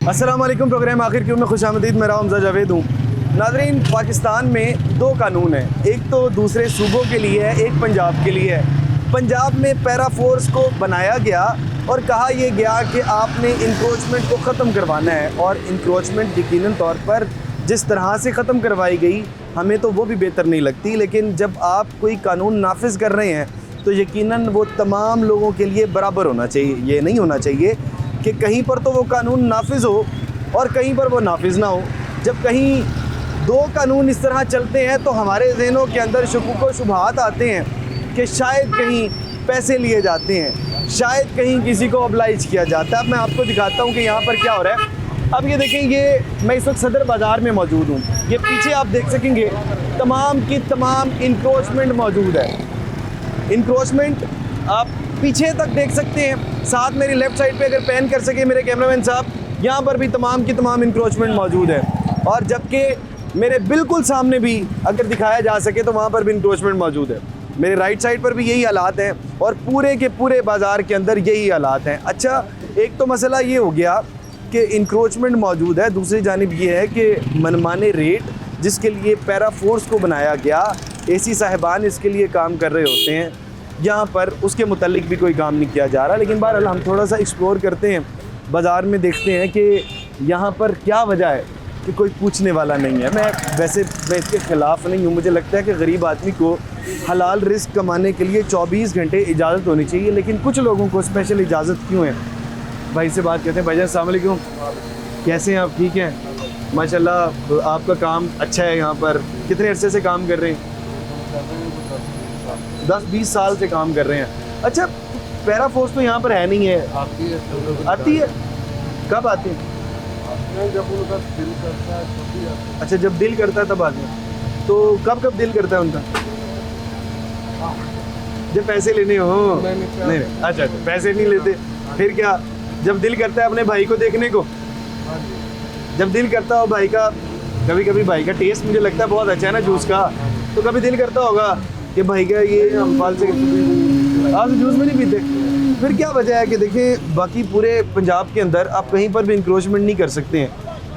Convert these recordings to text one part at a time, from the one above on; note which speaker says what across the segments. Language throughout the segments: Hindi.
Speaker 1: अस्सलाम वालेकुम। प्रोग्राम आखिर क्यों में खुशामदीद। मेरा हमजा जावेद हूँ। नाज़रीन, पाकिस्तान में दो कानून हैं, एक तो दूसरे सूबों के लिए है, एक पंजाब के लिए है। पंजाब में पैरा फोर्स को बनाया गया और कहा यह गया कि आपने इंक्रोचमेंट को ख़त्म करवाना है, और इंक्रोचमेंट यकीनन तौर पर जिस तरह से ख़त्म करवाई गई हमें तो वो भी बेहतर नहीं लगती। लेकिन जब आप कोई कानून नाफिज कर रहे हैं तो यकीनन वो तमाम लोगों के लिए बराबर होना चाहिए। ये नहीं होना चाहिए कि कहीं पर तो वो कानून नाफिज हो और कहीं पर वो नाफिज ना हो। जब कहीं दो कानून इस तरह चलते हैं तो हमारे ज़हनों के अंदर शुकूक व शुबहात आते हैं कि शायद कहीं पैसे लिए जाते हैं, शायद कहीं किसी को ऑब्लाइज किया जाता है। अब मैं आपको दिखाता हूँ कि यहाँ पर क्या हो रहा है। अब ये देखें, ये मैं इस वक्त सदर बाज़ार में मौजूद हूँ। ये पीछे आप देख सकेंगे तमाम की तमाम इंक्रोचमेंट मौजूद है। इंक्रोचमेंट आप पीछे तक देख सकते हैं। साथ मेरी लेफ़्ट साइड पे अगर पैन कर सके मेरे कैमरामैन साहब, यहाँ पर भी तमाम की तमाम इंक्रोचमेंट मौजूद है। और जबकि मेरे बिल्कुल सामने भी अगर दिखाया जा सके तो वहाँ पर भी इंक्रोचमेंट मौजूद है। मेरे राइट साइड पर भी यही हालात हैं और पूरे के पूरे बाज़ार के अंदर यही हालात हैं। अच्छा, एक तो मसला ये हो गया कि इंक्रोचमेंट मौजूद है, दूसरी जानिब ये है कि मनमाने रेट जिसके लिए पैरा फोर्स को बनाया गया, एसी साहिबान इसके लिए काम कर रहे होते हैं, यहाँ पर उसके मुतालिक भी कोई काम नहीं किया जा रहा। लेकिन बहरहाल हम थोड़ा सा एक्सप्लोर करते हैं, बाज़ार में देखते हैं कि यहाँ पर क्या वजह है कि कोई पूछने वाला नहीं है। मैं इसके ख़िलाफ़ नहीं हूँ। मुझे लगता है कि गरीब आदमी को हलाल रिस्क कमाने के लिए 24 घंटे इजाज़त होनी चाहिए, लेकिन कुछ लोगों को स्पेशल इजाज़त क्यों है। भाई से बात करते हैं। भाईजान अस्सलाम वालेकुम, कैसे हैं आप? ठीक हैं माशाल्लाह। आपका काम अच्छा है यहाँ पर। कितने अरसे से काम कर रहे हैं? 10-20 साल से काम कर रहे हैं। अच्छा, पैरा फोर्स तो यहाँ पर है नहीं है। आती है कब आती है?
Speaker 2: जब उनका दिल करता है तभी आते हैं।
Speaker 1: अच्छा, जब दिल करता है तब आते हैं। तो कब कब दिल करता है उनका? जब पैसे लेने हो? नहीं। अच्छा, पैसे नहीं लेते फिर क्या? जब दिल करता है अपने भाई को देखने को, जब दिल करता हो भाई का, कभी कभी भाई का टेस्ट मुझे लगता है बहुत अच्छा है ना जूस का, तो कभी दिल करता होगा कि भाई का ये अम्फाल से आप जूस में नहीं पीते। फिर क्या वजह है कि देखें, बाकी पूरे पंजाब के अंदर आप कहीं पर भी इंक्रोचमेंट नहीं कर सकते हैं।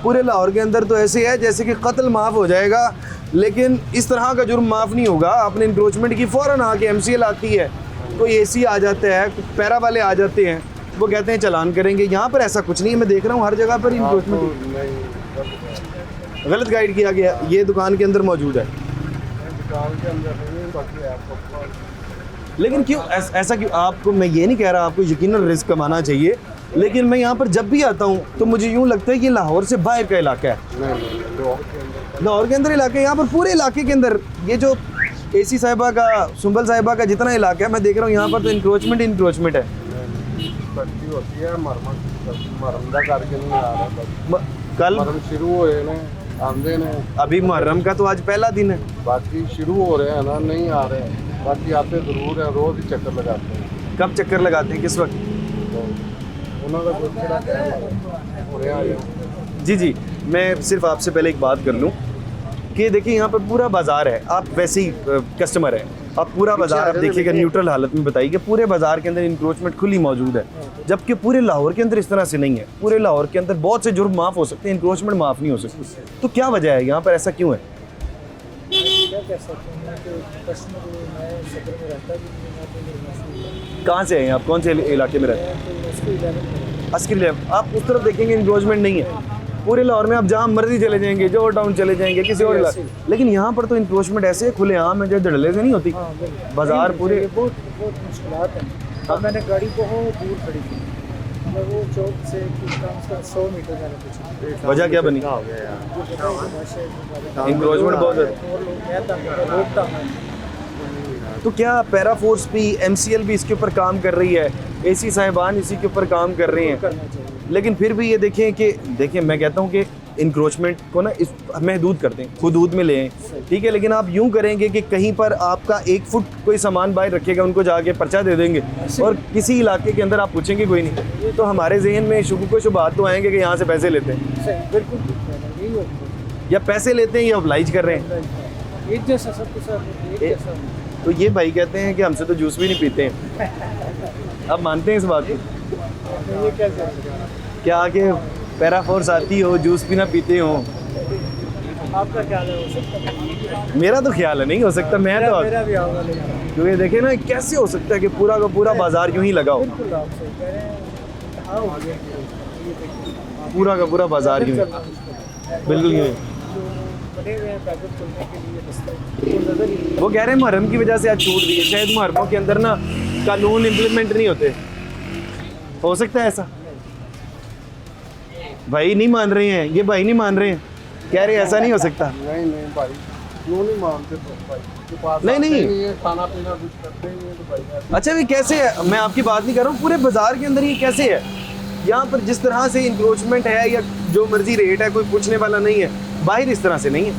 Speaker 1: पूरे लाहौर के अंदर तो ऐसे है जैसे कि कत्ल माफ़ हो जाएगा, लेकिन इस तरह का जुर्म माफ़ नहीं होगा। आपने इंक्रोचमेंट की फ़ौरन आके MCL आती है, कोई AC आ जाता है, पैरा वाले आ जाते हैं, वो कहते हैं चालान करेंगे। यहाँ पर ऐसा कुछ नहीं है। मैं देख रहा हूँ हर जगह पर इंक्रोचमेंट गलत गाइड किया गया। ये दुकान के अंदर मौजूद है,
Speaker 2: दुकान के अंदर नहीं, बाकी आपको।
Speaker 1: लेकिन क्यों ऐसा क्यों? आपको मैं ये नहीं कह रहा आपको यकीनन रिस्क कमाना चाहिए, लेकिन मैं यहाँ पर जब भी आता हूँ तो मुझे यूँ लगता है कि लाहौर से बाहर का इलाका है। लाहौर के अंदर इलाका है। यहाँ पर पूरे इलाके के अंदर ये जो AC साहिबा का, सुंबल साहिबा का जितना इलाका है, मैं देख रहा हूँ यहाँ पर तो इंक्रोचमेंट है।
Speaker 2: होती है मरमदा करके नहीं आ रहा।
Speaker 1: कल
Speaker 2: मरम शुरू हुए ने, आंदे ने।
Speaker 1: अभी मुहर्रम का तो आज पहला दिन है।
Speaker 2: बाकी शुरू हो रहे हैं ना, नहीं आ रहे हैं। बाकी आते ज़रूर हैं, रोज़ ही चक्कर लगाते हैं।
Speaker 1: कब चक्कर लगाते हैं, किस वक्त?
Speaker 2: तो उन्होंने कुछ थोड़ा टाइम हो रहा है।
Speaker 1: जी, मैं सिर्फ आपसे पहले एक बात कर लूँ कि देखिए यहाँ पर पूरा बाज़ार है, आप वैसे ही कस्टमर हैं, आप पूरा बाज़ार आप देखिएगा न्यूट्रल हालत में बताइए कि पूरे बाज़ार के अंदर इंक्रोचमेंट खुली मौजूद है, जबकि पूरे लाहौर के अंदर इस तरह से नहीं है। पूरे लाहौर के अंदर बहुत से जुर्म माफ़ हो सकते हैं, इंक्रोचमेंट माफ़ नहीं हो सकती। तो क्या वजह है यहाँ पर, ऐसा क्यों है?
Speaker 3: क्या कह सकते हैं कि कस्टमर मैं सदर में रहता भी।
Speaker 1: कहाँ से हैं आप? कौन से इलाके में रहते हैं? अस्करी। आप उस तरफ देखेंगे इंक्रोचमेंट नहीं है। पूरे लाहौर में आप जहाँ मर्जी चले जाएंगे, जो टाउन चले जाएंगे, किसी और इलाके, लेकिन यहाँ पर तो इंक्रोचमेंट ऐसे खुले आम है जो धड़ल्ले से नहीं होती। बाजार पूरे
Speaker 3: बहुत मुश्किलात हैं। अब मैंने गाड़ी बहुत दूर खड़ी की, मैं वो चौक से कम से कम 100 मीटर जाने कुछ।
Speaker 1: वजह क्या बनी? इंक्रोचमेंट बहुत है। तो क्या पैरा फोर्स भी, MCL भी इसके ऊपर काम कर रही है, AC साहिबान इसी के ऊपर काम कर रहे हैं, लेकिन फिर भी ये देखें मैं कहता हूँ कि इंक्रोचमेंट को ना इस महदूद कर दें, हुदूद में लें, ठीक है। लेकिन आप यूँ करेंगे कि कहीं पर आपका 1 फुट कोई सामान बाहर रखेगा, उनको जाके पर्चा दे देंगे, और किसी इलाके के अंदर आप पूछेंगे कोई नहीं, तो हमारे जहन में शुबहात तो आएंगे कि यहाँ से पैसे लेते हैं,
Speaker 3: बिल्कुल,
Speaker 1: या पैसे लेते हैं या ऑब्लाइज कर रहे हैं।
Speaker 3: एक जैसा सब कुछ एक जैसा।
Speaker 1: तो ये भाई कहते हैं कि हमसे तो जूस भी नहीं पीते हैं। आप मानते हैं इस बात को?
Speaker 3: ये कैसे
Speaker 1: क्या कि पैरा फोर्स आती हो, जूस पीना पीते हो।
Speaker 3: आपका ख्याल है हो सकता है?
Speaker 1: मेरा तो ख्याल है नहीं हो सकता, मैं तो
Speaker 3: मेरा भी आऊँगा लेकिन
Speaker 1: क्योंकि देखे ना कैसे हो सकता है कि पूरा का पूरा बाजार यूं ही लगा हो,
Speaker 3: बिल्कुल आप सही कह रहे हैं। हाँ हो गया ये देखिए
Speaker 1: पूरा का पूरा बाजार यूं ही,
Speaker 3: चलना मुश्किल है।
Speaker 1: बिल्कुल यूं ही।
Speaker 3: जो बने हुए हैं पैदल चलने के लिए रास्ते वो नज़र ही नहीं
Speaker 1: वो कह रहे हैं मुहर्रम की वजह से आज छूट दी है, शायद मुहर्रमों के अंदर ना कानून इम्प्लीमेंट नहीं होते। हो सकता है ऐसा? भाई नहीं मान रहे हैं, ये भाई नहीं मान रहे हैं, कह रहे हैं ऐसा नहीं हो सकता।
Speaker 2: नहीं नहीं भाई, क्यों नहीं मानते तो भाई के पास
Speaker 1: नहीं,
Speaker 2: आते
Speaker 1: नहीं।
Speaker 2: ही है, खाना पीना कुछ करते ही है तो भाई ऐसे-
Speaker 1: अच्छा भी कैसे है, मैं आपकी बात नहीं कर रहा हूँ, पूरे बाजार के अंदर ये कैसे है? यहाँ पर जिस तरह से इंक्रोचमेंट है या जो मर्जी रेट है, कोई पूछने वाला नहीं है, बाहर इस तरह से नहीं है।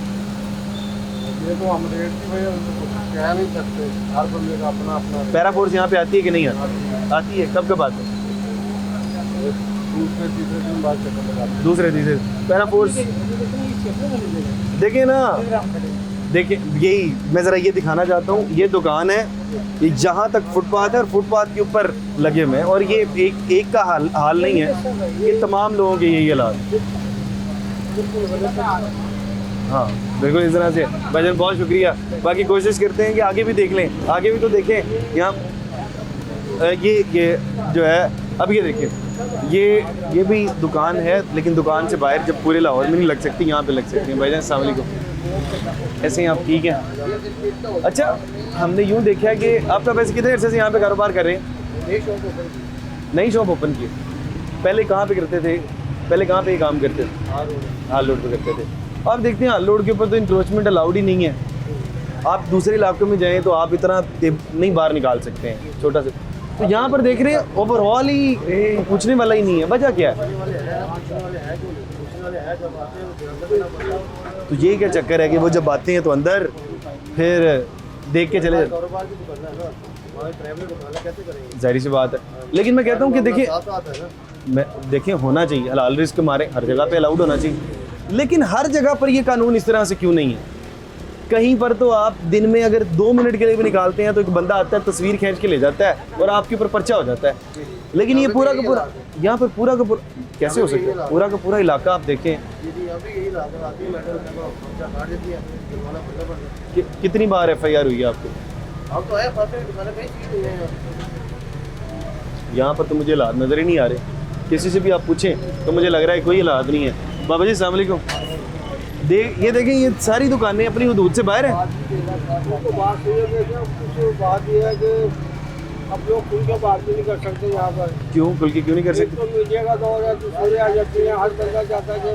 Speaker 2: ये तो हम रेट की वजह से कुछ कह नहीं सकते, हर बंदे का अपना अपना रेट।
Speaker 1: पैरा फोर्स यहाँ पे आती है कि नहीं आती? आती है, कब कब आती है?
Speaker 2: दूसरे तीसरे दिन बाद चक्कर लगाते हैं।
Speaker 1: दूसरे तीसरे पैरा फोर्स देखिए ना, देखिए यही मैं ज़रा ये दिखाना चाहता हूँ, ये दुकान है, ये जहाँ तक फुटपाथ है और फुटपाथ के ऊपर लगे हुए हैं, और ये एक का हाल नहीं है, ये तमाम लोगों के यही हालात। हाँ बिल्कुल इस तरह से। भाईजान बहुत शुक्रिया, बाकी कोशिश करते हैं कि आगे भी देख लें, आगे भी तो देखें। यहाँ ये जो है, अब ये देखिए, ये भी दुकान है, लेकिन दुकान से बाहर जब पूरे लाहौर में नहीं लग सकती, यहाँ पे लग सकती है। भाईजान अस्सलाम वालेकुम, ऐसे ही आप ठीक हैं? अच्छा, हमने यूँ देखा है कि आप तो वैसे कितने अर्से से यहाँ पे कारोबार कर रहे हैं? नई शॉप ओपन की, पहले कहाँ पे करते थे? पहले कहाँ पे काम करते थे? हाल रोड पे करते थे। आप देखते हैं हाल रोड के ऊपर तो इंक्रोचमेंट अलाउड ही नहीं है। आप दूसरे इलाकों में जाएँ तो आप इतना नहीं बाहर निकाल सकते हैं, छोटा सा। तो यहाँ पर देख रहे हैं ओवरऑल ही पूछने वाला ही नहीं है, वजह क्या है? तो ये क्या चक्कर है कि वो जब आते हैं तो अंदर फिर देख के चले जाते, जाहिर सी बात है। लेकिन मैं कहता हूँ कि देखिए, मैं देखिए होना चाहिए हलाल रिस्क, हमारे हर जगह पे अलाउड होना चाहिए, लेकिन हर जगह पर ये कानून इस तरह से क्यों नहीं है? कहीं पर तो आप दिन में अगर 2 मिनट के लिए भी निकालते हैं तो एक बंदा आता है, तस्वीर खींच के ले जाता है और आपके ऊपर पर्चा हो जाता है। लेकिन ये पूरा का पूरा यहाँ पर पूरा का पूरा कैसे हो सकता है? पूरा का पूरा इलाका आप देखें, कितनी बार FIR हुई है आपको? यहाँ पर तो मुझे हालात नज़र ही नहीं आ रहे, किसी से भी आप पूछें तो मुझे लग रहा है कोई हालात नहीं है। बाबा जी अस्सलाम वालेकुम, ये देखें, ये सारी दुकानें अपनी हदूद से बाहर हैं।
Speaker 3: तो बात ये है कि अब लोग खुल के बात भी नहीं कर सकते यहाँ पर।
Speaker 1: क्यों खुल के क्यों नहीं कर सकते?
Speaker 3: तो मीडिया का दौर है, दूसरे आ जाती है, हर बंदा चाहता है कि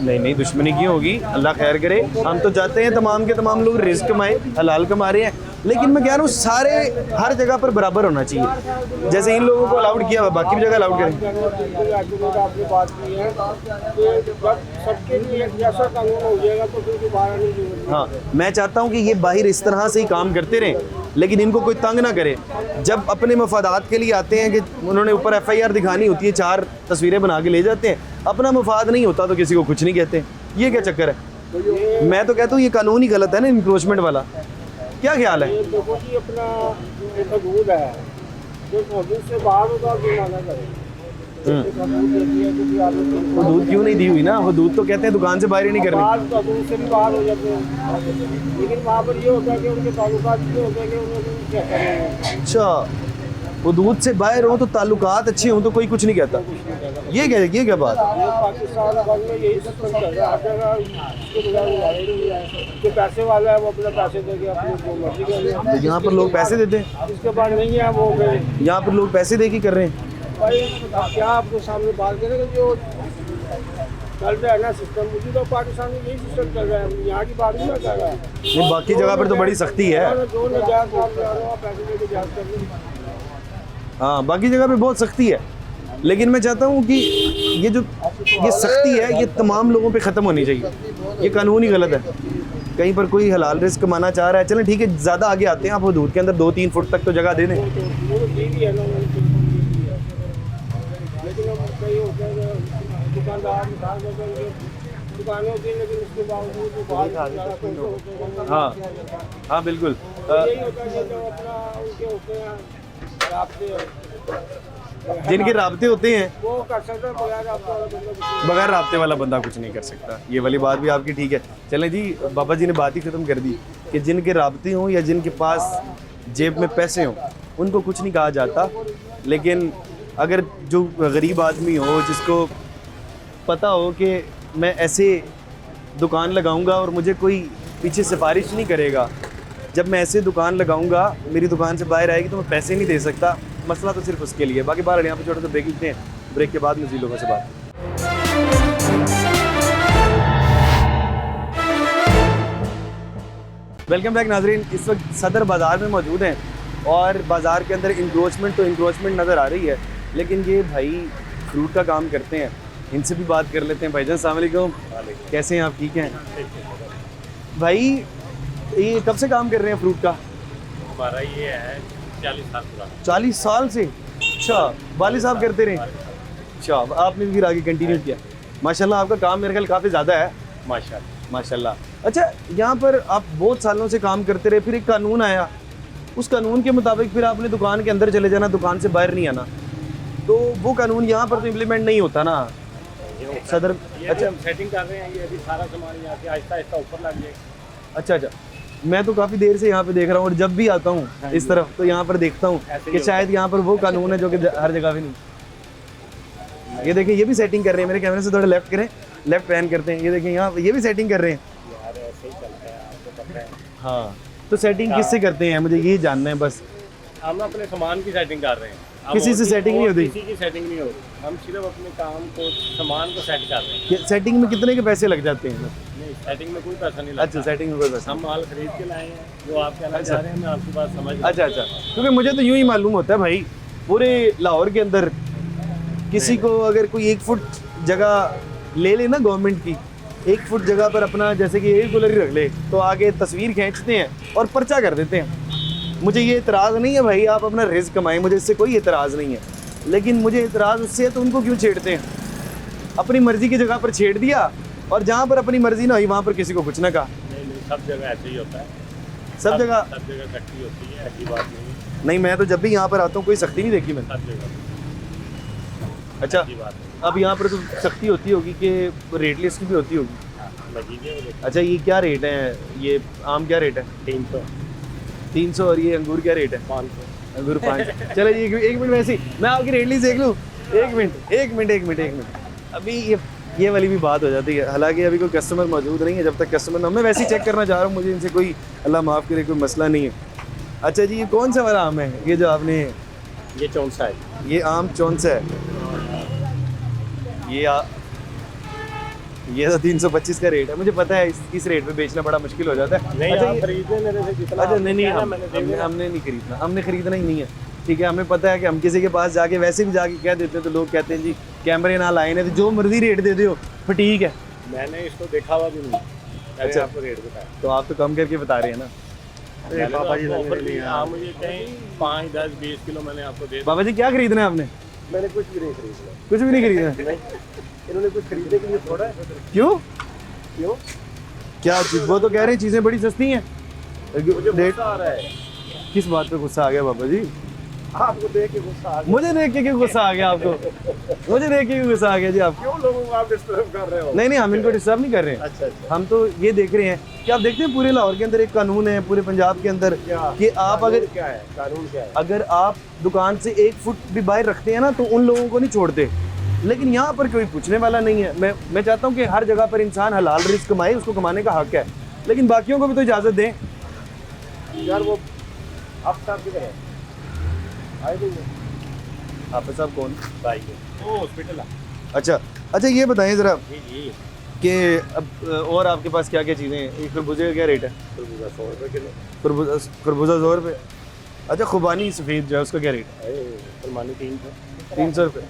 Speaker 1: नहीं दुश्मनी क्यों होगी, अल्लाह खैर करे। हम तो चाहते हैं तमाम के तमाम लोग रिस्क कमाएं, हलाल कमा रहे हैं, लेकिन मैं कह रहा हूँ सारे हर जगह पर बराबर होना चाहिए। जैसे इन लोगों को अलाउड किया हुआ, बाकी भी जगह अलाउड करें।
Speaker 3: आपने बात की है कि जब सबके लिए एक जैसा कानून हो जाएगा तो फिर दोबारा नहीं जरूरत।
Speaker 1: हाँ, मैं चाहता हूँ कि ये बाहर इस तरह से ही काम करते रहें, लेकिन इनको कोई तंग ना करे। जब अपने मफादात के लिए आते हैं कि उन्होंने ऊपर FIR दिखानी होती है, 4 तस्वीरें बना के ले जाते हैं, अपना मफाद नहीं होता तो किसी को कुछ नहीं कहते। ये क्या चक्कर है? मैं तो कहता हूँ ये कानून ही गलत है ना, इंक्रोचमेंट वाला। क्या ख्याल है?
Speaker 3: ये देखो कि अपना एक हदूद है, जो हदूद से बाहर होगा तो माना करें।
Speaker 1: हदूद क्यों नहीं दी हुई ना? हदूद तो कहते हैं दुकान से बाहर ही नहीं करनी।
Speaker 3: हदूद से भी बाहर हो जाते हैं, लेकिन वहाँ पर ये होता है कि उनके ताल्लुकात ये होते हैं कि उन्होंने क्या करेंगे।
Speaker 1: अच्छा, हदूद से बाहर हो तो ताल्लुकात अच्छे हों तो कोई कुछ नहीं कहता। ये क्या बात?
Speaker 3: ये पाकिस्तान भर में यही सिस्टम चल रहा है, हर जगह इसके बगैर गुजारा ही नहीं है। जो पैसे वाला है वो अपना पैसे देके अपनी जो मर्जी कर
Speaker 1: तो यहाँ पर लोग पैसे देते हैं,
Speaker 3: इसके बाद नहीं है वो फिर
Speaker 1: यहाँ पर लोग पैसे दे के कर रहे हैं।
Speaker 3: भाई क्या आपके सामने बात करें कि जो चल रहा है ना सिस्टम, मुझे तो पाकिस्तान में यही सिस्टम चल रहा है, यहाँ की बात नहीं कर रहा है।
Speaker 1: नहीं, बाकी जगह पर तो बड़ी सख्ती है।
Speaker 3: जो नजायज काम कर रहा है पैसे लेके जांच कर लो।
Speaker 1: हाँ, बाकी जगह पे बहुत सख्ती है, लेकिन मैं चाहता हूँ कि ये सख्ती है ये तमाम लोगों पे ख़त्म होनी चाहिए। ये कानून ही गलत है। कहीं पर कोई हलाल रिस्क कमाना चाह रहा है, चलें ठीक है, ज़्यादा आगे आते हैं, आप हदूद के अंदर 2-3 फुट तक तो जगह दे दें।
Speaker 3: लेकिन अब कई होते हैं दुकानदार दुकानें होती हैं, लेकिन उसके बावजूद बाहर
Speaker 1: हाँ बिल्कुल।
Speaker 3: यही होता है कि जो अपना उनके होते हैं रास्ते
Speaker 1: जिनके राब्ते होते हैं
Speaker 3: वो कर सकते हैं, बगैर आपको वाला बंदा कुछ नहीं।
Speaker 1: बगैर राब्ते वाला बंदा कुछ नहीं कर सकता। ये वाली बात भी आपकी ठीक है। चलें जी, बाबा जी ने बात ही ख़त्म कर दी कि जिनके राब्ते हों या जिनके पास जेब में पैसे हों उनको कुछ नहीं कहा जाता, लेकिन अगर जो गरीब आदमी हो जिसको पता हो कि मैं ऐसे दुकान लगाऊंगा और मुझे कोई पीछे सिफारिश नहीं करेगा, जब मैं ऐसे दुकान लगाऊंगा मेरी दुकान से बाहर आएगी तो मैं पैसे नहीं दे सकता, मसला तो सिर्फ उसके लिए। बाकी बाहर यहाँ पे छोटे से ब्रेक लेते हैं, ब्रेक के बाद मज़ीद लोगों से बात। वेलकम बैक नाजरीन। इस वक्त सदर बाज़ार में मौजूद हैं और बाज़ार के अंदर इंक्रोचमेंट तो इंक्रोचमेंट नज़र आ रही है, लेकिन ये भाई फ्रूट का काम करते हैं, इनसे भी बात कर लेते हैं। भाईजान अस्सलाम वालेकुम, कैसे हैं आप? ठीक हैं भाई। ये कब से काम कर रहे हैं फ्रूट का?
Speaker 4: हमारा ये है 40 साल पुराना।
Speaker 1: 40 साल से? अच्छा, वालिद साहब करते रहे? अच्छा, आपने भी फिर आगे कंटिन्यू किया। माशाल्लाह, आपका काम मेरे ख्याल काफ़ी ज़्यादा है।
Speaker 4: माशाल्लाह।
Speaker 1: माशाल्लाह। अच्छा, यहाँ पर आप बहुत सालों से काम करते रहे, फिर एक कानून आया, उस कानून के मुताबिक फिर आपने दुकान के अंदर चले जाना, दुकान से बाहर नहीं आना, तो वो कानून यहाँ पर तो इम्प्लीमेंट नहीं होता ना सदर?
Speaker 4: ये अच्छा, हम सेटिंग कर रहे हैं, ये अभी सारा सामान यहाँ से आहिस्ता आहिस्ता ऊपर लग जाएगा।
Speaker 1: अच्छा, मैं तो काफ़ी देर से यहाँ पे देख रहा हूँ और जब भी आता हूँ इस तरफ तो यहाँ पर देखता हूँ कि शायद यहाँ पर वो कानून है जो कि हर जगह पे नहीं। ये देखिए, ये भी सेटिंग कर रहे हैं। मेरे कैमरे से थोड़ा लेफ्ट करें, लेफ्ट पैन करते हैं। ये देखिए, यहाँ ये भी सेटिंग कर रहे हैं।
Speaker 4: यार ऐसे ही चलता है, आपको पता है।
Speaker 1: हाँ, तो सेटिंग किससे करते हैं, मुझे यही जानना है बस।
Speaker 4: हम अपने सामान की सेटिंग कर रहे हैं। अब
Speaker 1: किसी से सेटिंग नहीं होती?
Speaker 4: किसी की सेटिंग नहीं होती, हम सिर्फ अपने काम को, सामान को सेट कर रहे हैं।
Speaker 1: सेटिंग में कितने के पैसे लग जाते हैं?
Speaker 4: नहीं, सेटिंग में कोई पैसा नहीं लगता।
Speaker 1: अच्छा, सेटिंग में कोई पैसा?
Speaker 4: हम माल खरीद के लाए हैं, जो आप कहना चाह रहे हैं मैं आपकी बात समझ रहा हूं।
Speaker 1: अच्छा, क्योंकि मुझे तो यूँ ही मालूम होता है भाई, पूरे लाहौर के अंदर किसी को अगर कोई 1 फुट जगह ले ले ना गवर्नमेंट की, 1 फुट जगह पर अपना जैसे कि एयर कूलर ही रख ले, तो आगे तस्वीर खींचते हैं और पर्चा कर देते हैं। मुझे ये इतराज़ नहीं है भाई, आप अपना रिस्क कमाएं, मुझे इससे कोई इतराज़ नहीं है, लेकिन मुझे इतराज़ उससे है तो उनको क्यों छेड़ते हैं? अपनी मर्ज़ी की जगह पर छेड़ दिया और जहाँ पर अपनी मर्ज़ी ना हुई वहाँ पर किसी को कुछ ना कहा।
Speaker 4: नहीं, सब जगह ऐसे ही होता है।
Speaker 1: सब जगह
Speaker 4: इकट्ठी होती है, ऐसी बात नहीं है।
Speaker 1: नहीं, मैं तो जब भी यहाँ पर आता हूँ कोई सख्ती नहीं देखी मैंने।
Speaker 4: सब जगह
Speaker 1: अच्छा,
Speaker 4: ऐसी बात है।
Speaker 1: अब यहाँ पर तो सख्ती होती होगी कि रेट लिस्ट की भी होती होगी।
Speaker 4: लगी है।
Speaker 1: अच्छा, ये क्या रेट है? ये आम क्या रेट है?
Speaker 4: 300
Speaker 1: 300। और ये अंगूर क्या रेट है?
Speaker 4: 500।
Speaker 1: अंगूर 500। चलो जी, एक मिनट, वैसे ही मैं आपकी रेट लिस्ट देख लूँ। एक मिनट। अभी ये वाली भी बात हो जाती है। हालांकि अभी कोई कस्टमर मौजूद नहीं है, जब तक कस्टमर ना, मैं वैसे ही चेक करना चाह रहा हूँ, मुझे इनसे कोई अल्लाह माफ़ करे कोई मसला नहीं है। अच्छा जी, ये कौन सा वाला आम है ये जो आपने?
Speaker 4: ये 54 है।
Speaker 1: ये आम 54 है। ये तो 325 का रेट है। मुझे पता है इस रेट पे बेचना बड़ा मुश्किल हो जाता है।
Speaker 4: नहीं,
Speaker 1: अच्छा,
Speaker 4: आप खरीदने मेरे से जितना।
Speaker 1: अच्छा, नहीं,
Speaker 4: मैंने
Speaker 1: हमने नहीं खरीदना, हमने खरीदना ही नहीं है। ठीक है, हमें पता है कि हम किसी के पास जाके वैसे भी जाके कह देते हैं तो लोग कहते हैं जी कैमरे ना लाए तो जो मर्जी रेट दे दो, फिर ठीक है।
Speaker 4: मैंने इसको देखा हुआ भी नहीं।
Speaker 1: अच्छा,
Speaker 4: आपको रेट बताया
Speaker 1: तो आप तो कम करके बता रहे हैं ना।
Speaker 4: पापा जी, आप मुझे कहीं 5, 10, 20 किलो मैंने आपको दे।
Speaker 1: बाबा जी, क्या खरीदना है आपने?
Speaker 4: मैंने कुछ भी नहीं खरीदना।
Speaker 1: कुछ भी नहीं खरीदना?
Speaker 4: इन्होंने कुछ खरीदने के लिए थोड़ा है।
Speaker 1: क्यों?
Speaker 4: क्या
Speaker 1: चीज़? वो तो कह रहे हैं चीज़ें बड़ी सस्ती हैं।
Speaker 4: मुझे गुस्सा आ रहा है।
Speaker 1: किस बात पे गुस्सा आ गया बाबा जी?
Speaker 4: आपको देख के गुस्सा आ गया।
Speaker 1: मुझे देख के क्यों गुस्सा आ गया आपको? मुझे देख के क्यों गुस्सा आ गया जी आपको?
Speaker 4: क्यों लोगों को आप डिस्टर्ब कर रहे हो?
Speaker 1: नहीं, हम इनको डिस्टर्ब नहीं कर रहे हैं।
Speaker 4: अच्छा।
Speaker 1: हम तो ये देख रहे हैं कि आप देखते हैं पूरे लाहौर के अंदर एक कानून है, पूरे पंजाब के अंदर, कि आप अगर
Speaker 4: क्या है कानून, क्या है?
Speaker 1: अगर आप दुकान से 1 फुट भी बाहर रखते हैं ना तो उन लोगों को नहीं छोड़ते, लेकिन यहाँ पर कोई पूछने वाला नहीं है। मैं चाहता हूँ कि हर जगह पर इंसान हलाल रिस्क कमाए, उसको कमाने का हक है, लेकिन बाकियों को भी तो इजाज़त दें
Speaker 4: यार। वो आप साहब किधर है? आए नहीं है।
Speaker 1: आप साहब कौन?
Speaker 4: भाई वो हॉस्पिटल है।
Speaker 1: अच्छा, ये बताएं ज़रा
Speaker 4: जी।
Speaker 1: कि अब और आपके पास क्या क्या चीज़ें हैं? एक खरबूजे का क्या रेट है?
Speaker 4: खरबूजा 100 रुपये किलो।
Speaker 1: खरबूजा 100 रुपये। अच्छा, खुबानी सफ़ेद जो है उसका क्या रेट है?
Speaker 4: सलमानी
Speaker 1: 300 रुपये।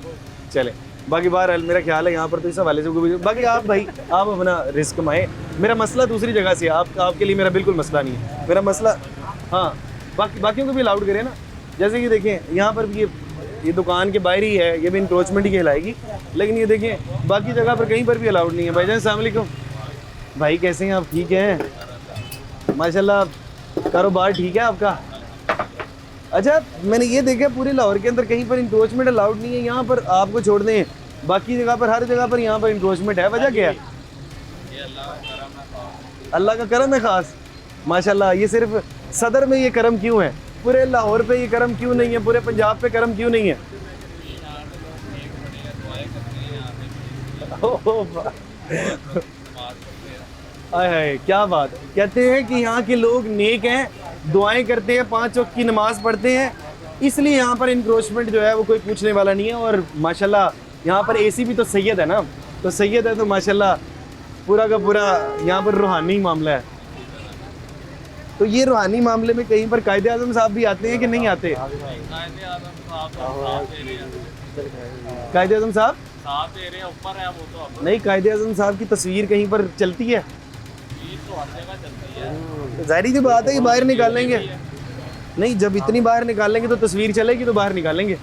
Speaker 1: चले, बाकी बाहर मेरा ख्याल है यहाँ पर तो इस हवाले से बाकी आप भाई आप अपना रिस्क कमाएं। मेरा मसला दूसरी जगह से है, आपके लिए मेरा बिल्कुल मसला नहीं है। मेरा मसला, हाँ, बाकियों को भी अलाउड करें ना। जैसे कि देखें यहाँ पर भी ये दुकान के बाहर ही है, ये भी इंक्रोचमेंट ही कहलाएगी, लेकिन ये देखें बाकी जगह पर कहीं पर भी अलाउड नहीं है। भाईजान अस्सलाम वालेकुम। भाई कैसे हैं आप? ठीक हैं माशाल्लाह, कारोबार ठीक है आपका? अच्छा, मैंने ये देखा पूरे लाहौर के अंदर कहीं पर इंक्रोचमेंट अलाउड नहीं है, यहाँ पर आपको छोड़ दें, बाकी जगह पर हर जगह पर यहाँ पर इंक्रोचमेंट है। वजह क्या है? अल्लाह का करम है खास, माशाल्लाह। ये सिर्फ सदर में ये करम क्यों है, पूरे लाहौर पे ये करम क्यों नहीं है, पूरे पंजाब पे करम क्यों नहीं है? हाय हाय, क्या बात है। कहते हैं कि यहाँ के लोग नेक हैं, दुआएं करते हैं, 5 वक्त की नमाज पढ़ते हैं, इसलिए यहाँ पर इंक्रोचमेंट जो है वो कोई पूछने वाला नहीं है। और माशाल्लाह यहाँ पर एसी भी तो सैयद है ना, तो सैयद है तो माशाल्लाह पूरा का पूरा यहाँ पर रूहानी मामला है। तो ये रूहानी मामले में कहीं पर कायदे आज़म साहब भी आते हैं कि नहीं आते? कायदे आज़म साहब ऊपर है, वो तो नहीं, कायदे आज़म साहब की तस्वीर कहीं पर चलती है? जाहिर सी बात है कि बाहर निकालेंगे, नहीं जब इतनी बाहर निकालेंगे तो तस्वीर चलेगी तो बाहर निकालेंगे।